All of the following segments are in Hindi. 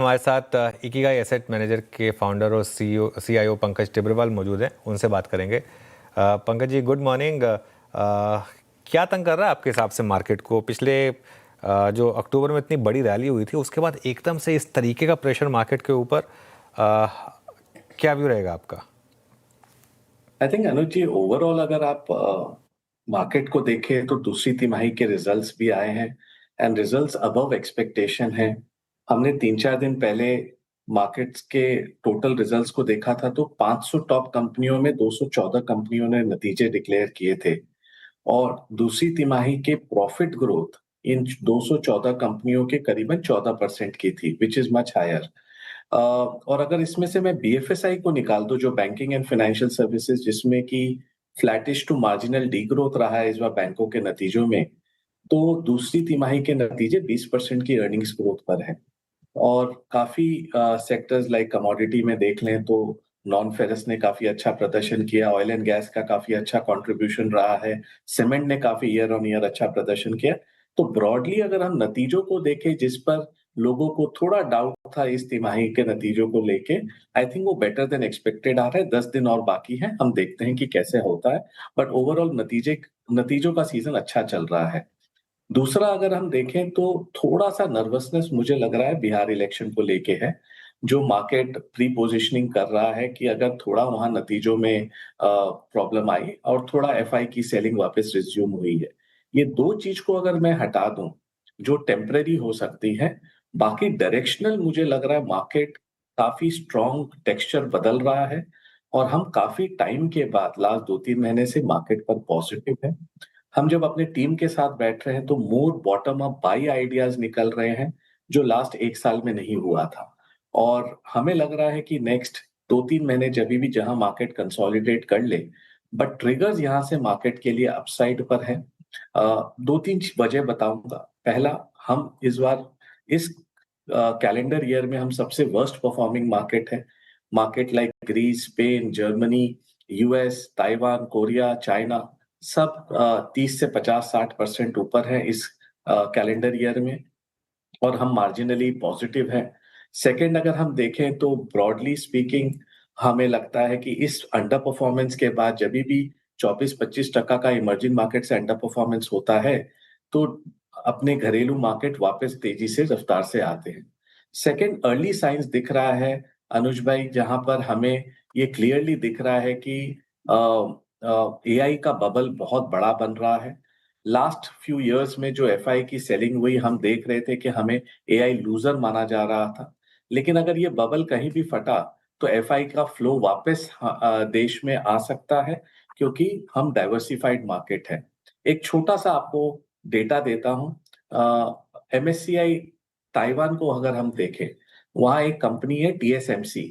हमारे साथ इकिगाई एसेट मैनेजर के फाउंडर और सीईओ पंकज टिब्रेवाल मौजूद हैं, उनसे बात करेंगे। Pankaj ji, good morning. क्या तंग कर रहा है आपके हिसाब से मार्केट को? पिछले जो अक्टूबर में इतनी बड़ी रैली हुई थी, उसके बाद एकदम से इस तरीके का प्रेशर मार्केट के ऊपर, क्या व्यू रहेगा आपका? I think Anuj ji, overall अगर आप मार्केट को देखें तो दूसरी तिमाही के रिजल्ट्स भी आए हैं एंड रिजल्ट्स अबव एक्सपेक्टेशन हैं। हमने 3-4 दिन पहले मार्केट्स के टोटल रिजल्ट्स को देखा था तो 500 टॉप कंपनियों में 214 कंपनियों ने नतीजे डिक्लेयर किए थे और दूसरी तिमाही के प्रॉफिट ग्रोथ इन 214 कंपनियों के करीबन 14% की थी, विच इज मच हायर। और अगर इसमें से मैं बीएफएसआई को निकाल दूं, जो बैंकिंग एंड फाइनेंशियल सर्विसेज, जिसमें कि flattish to marginal degrowth रहा है इस बार बैंकों के नतीजों में, तो दूसरी तिमाही के नतीजे 20% की अर्निंग्स ग्रोथ पर है। और काफी सेक्टर्स लाइक कमोडिटी में देख लें तो नॉन फेरस ने काफी अच्छा प्रदर्शन किया, ऑयल एंड गैस का काफी अच्छा कंट्रीब्यूशन रहा है, सीमेंट ने काफी ईयर ऑन ईयर अच्छा प्रदर्शन किया। तो ब्रॉडली अगर हम नतीजों को देखें, जिस पर लोगों को थोड़ा डाउट था इस तिमाही के नतीजों को लेके, आई थिंक वो बेटर देन एक्सपेक्टेड आ रहा है। 10 दिन और बाकी है, हम देखते हैं कि कैसे होता है, बट ओवरऑल नतीजों का सीजन अच्छा चल रहा है। दूसरा अगर हम देखें तो थोड़ा सा नर्वसनेस मुझे लग रहा है बिहार इलेक्शन को लेके है, जो मार्केट प्री पोजिशनिंग कर रहा है कि अगर थोड़ा वहां नतीजों में प्रॉब्लम आई और थोड़ा एफआई की सेलिंग वापस रिज्यूम हुई है, ये दो चीज को अगर मैं हटा दूं जो टेम्परेरी हो सकती है, बाकी डायरेक्शनल मुझे लग रहा है मार्केट काफी स्ट्रॉन्ग टेक्सचर बदल रहा है और हम काफी टाइम के बाद लास्ट 2-3 महीने से मार्केट पर पॉजिटिव है। हम जब अपने टीम के साथ बैठ रहे हैं तो मोर बॉटम अप बाई आइडियाज निकल रहे हैं, जो लास्ट 1 साल में नहीं हुआ था। और हमें लग रहा है कि नेक्स्ट 2-3 महीने जब भी जहां मार्केट कंसोलिडेट कर ले, बट ट्रिगर्स यहां से मार्केट के लिए अपसाइड पर है। 2-3 वजह बताऊंगा। पहला, हम इस बार इस कैलेंडर ईयर में हम सबसे वर्स्ट परफॉर्मिंग मार्केट है। Market like Greece, Spain, Germany, US, Taiwan, Korea, China, सब 30 से 50-60% ऊपर है इस कैलेंडर ईयर में, और हम मार्जिनली पॉजिटिव हैं। सेकंड, अगर हम देखें तो ब्रॉडली स्पीकिंग हमें लगता है कि इस अंडर परफॉर्मेंस के बाद जब भी 24-25% का इमर्जिंग मार्केट से अंडर परफॉर्मेंस होता है, तो अपने घरेलू मार्केट वापस तेजी से रफ्तार से आते हैं। सेकंड, अर्ली साइंस दिख रहा है अनुज भाई, जहां पर हमें ये क्लियरली दिख रहा है कि एआई का बबल बहुत बड़ा बन रहा है। लास्ट फ्यू इयर्स में जो एफआई की सेलिंग हुई, हम देख रहे थे कि हमें एआई लूजर माना जा रहा था, लेकिन अगर ये बबल कहीं भी फटा तो एफआई का फ्लो वापस देश में आ सकता है, क्योंकि हम डाइवर्सिफाइड मार्केट है। एक छोटा सा आपको डेटा देता हूं। एमएससीआई ताइवान को अगर हम देखें, वहां एक कंपनी है टीएसएमसी,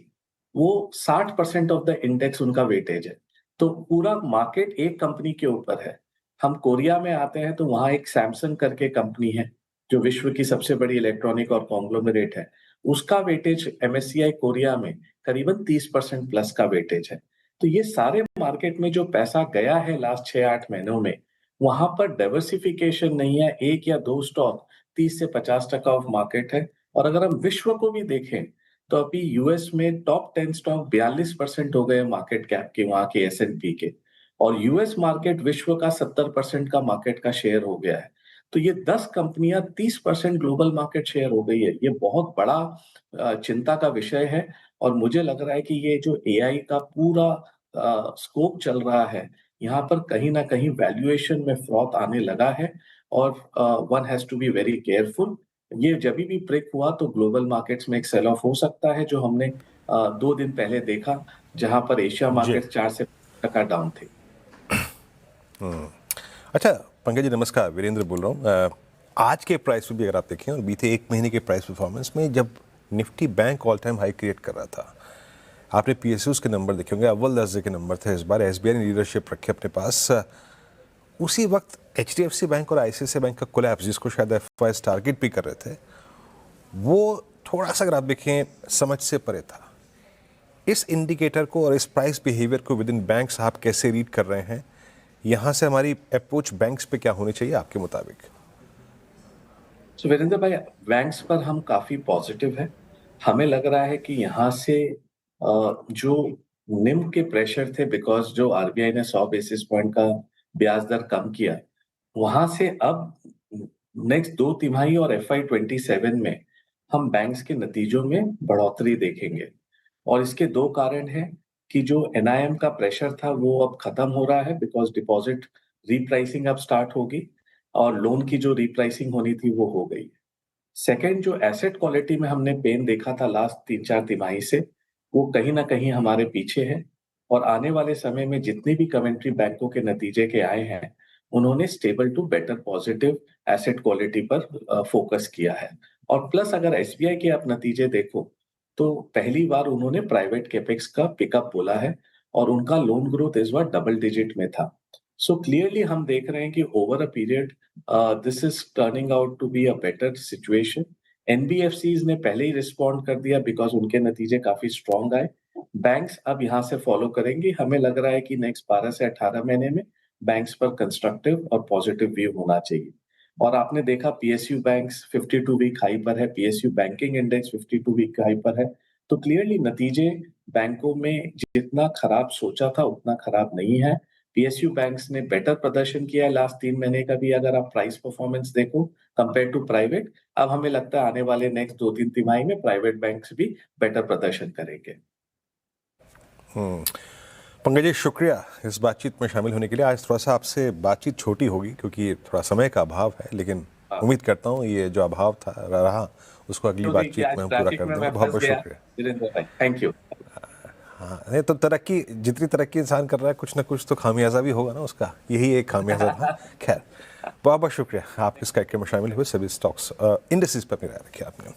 वो 60% ऑफ द इंडेक्स उनका वेटेज है। तो पूरा मार्केट एक कंपनी के ऊपर है। हम कोरिया में आते हैं तो वहां एक सैमसंग करके कंपनी है, जो विश्व की सबसे बड़ी इलेक्ट्रॉनिक और कॉन्ग्लोमरेट है। उसका वेटेज एमएससीआई कोरिया में करीबन 30% प्लस का वेटेज है। तो ये सारे मार्केट में जो पैसा गया है लास्ट 6-8 महीनों में, वहां पर डाइवर्सिफिकेशन नहीं है। एक या दो स्टॉक 30 से 50% ऑफ मार्केट है। और अगर हम विश्व को भी देखें तो अभी यूएस में टॉप 10 स्टॉक 42% हो गए मार्केट कैप के, वहां के एसएनपी के। और यूएस मार्केट विश्व का 70% का मार्केट का शेयर हो गया है। तो ये 10 कंपनियां 30% ग्लोबल मार्केट शेयर हो गई है। ये बहुत बड़ा चिंता का विषय है। और मुझे लग रहा है कि ये जो एआई का पूरा स्कोप चल रहा है, यहाँ पर कहीं ना कहीं वैल्यूएशन में फ्रॉथ आने लगा है, और one has to be very careful. ये जब भी ब्रेक हुआ तो ग्लोबल मार्केट्स में एक सेल ऑफ हो सकता है, जो हमने 2 दिन पहले देखा, जहां पर एशिया जी। मार्केट 4% डाउन थे। अच्छा पंकज जी, नमस्कार। वीरेंद्र बोल रहा हूँ। आज के प्राइस पे भी अगर आप देखें और बीते एक महीने के प्राइस परफॉर्मेंस में, जब Nifty bank all time high create कर रहा था, आपने पीएसयूज के नंबर देखे होंगे, अव्वल दर्जे के नंबर थे। इस बार एसबीआई ने लीडरशिप रखी अपने पास। उसी वक्त एचडीएफसी बैंक और आईसीआईसीआई बैंक का कोलैप्स, जिसको शायद एफआईएस टारगेट भी कर रहे थे, वो थोड़ा सा अगर आप देखें समझ से परे था। इस इंडिकेटर को और इस प्राइस बिहेवियर को विद इन बैंक्स आप कैसे रीड कर रहे हैं? यहाँ से हमारी अप्रोच बैंक्स पे क्या होनी चाहिए आपके मुताबिक? वीरेंद्र भाई, बैंक्स पर हम काफी पॉजिटिव है। हमें लग रहा है कि यहाँ से जो निम के प्रेशर थे बिकॉज़ जो आरबीआई ने 100 बेसिस पॉइंट का ब्याज दर कम किया, वहाँ से अब नेक्स्ट 2 तिमाही और एफवाई 27 में हम बैंक्स के नतीजों में बढ़ोतरी देखेंगे। और इसके 2 कारण हैं कि जो एनआईएम का प्रेशर था वो अब खत्म हो रहा है बिकॉज़ डिपॉज़िट रीप्राइसिंग अब स्टार्ट होगी और लोन की जो रीप्राइसिंग होनी थी वो हो गई। सेकंड जो एसेट क्वालिटी में हमने पेन देखा था लास्ट 3-4 तिमाही से, वो कहीं न कहीं हमारे पीछे है और आने वाले समय में जितनी भी कमेंट्री बैंकों के नतीजे के आए हैं, उन्होंने stable to better positive asset quality पर फोकस किया है। और प्लस अगर एसबीआई के आप नतीजे देखो, तो पहली बार उन्होंने प्राइवेट कैपेक्स का पिकअप बोला है और उनका लोन ग्रोथ इस बार डबल डिजिट में था। सो क्लियरली हम देख रहे हैं कि over a period this is turning out to be a better situation. NBFCs ने पहले ही रिस्पॉन्ड कर दिया बिकॉज उनके नतीजे काफी स्ट्रांग आए। बैंक्स अब यहाँ से फॉलो करेंगे। हमें लग रहा है कि नेक्स्ट 12 से 18 महीने में बैंक्स पर कंस्ट्रक्टिव और पॉजिटिव व्यू होना चाहिए। और आपने देखा पीएसयू बैंक्स 52 वीक हाई पर है, PSU banking index 52 week high पर है। तो क्लियरली नतीजे बैंकों में जितना खराब सोचा था उतना खराब नहीं है। पीएसयू बैंक्स ने बेटर प्रदर्शन किया है लास्ट 3 महीने का भी अगर आप प्राइस परफॉर्मेंस देखो कंपेयर टू प्राइवेट। अब हमें लगता है आने वाले नेक्स्ट 2-3 तिमाही में प्राइवेट बैंक्स भी बेटर प्रदर्शन करेंगे। पंकज जी, शुक्रिया इस बातचीत में शामिल होने के लिए। आज थोड़ा सा आपसे बातचीत छोटी होगी क्योंकि थोड़ा समय का अभाव है, लेकिन हाँ, उम्मीद करता हूँ ये जो अभाव था रहा उसको अगली तो देखिए बातचीत आज में हम पूरा ट्रैफिक कर में देंगे। मैं बहुत फंस बहुत गया। शुक्रिया। वीरेंद्र भाई थैंक यू। हाँ, नहीं तो तरक्की, जितनी तरक्की इंसान कर रहा है कुछ ना कुछ तो खामियाजा भी होगा ना उसका, यही एक खामियाजा था। खैर, बहुत बहुत शुक्रिया आप इस कार्यक्रम में शामिल हुए। सभी स्टॉक्स इंडस्ट्रीज पर अपनी राय रखी आपने।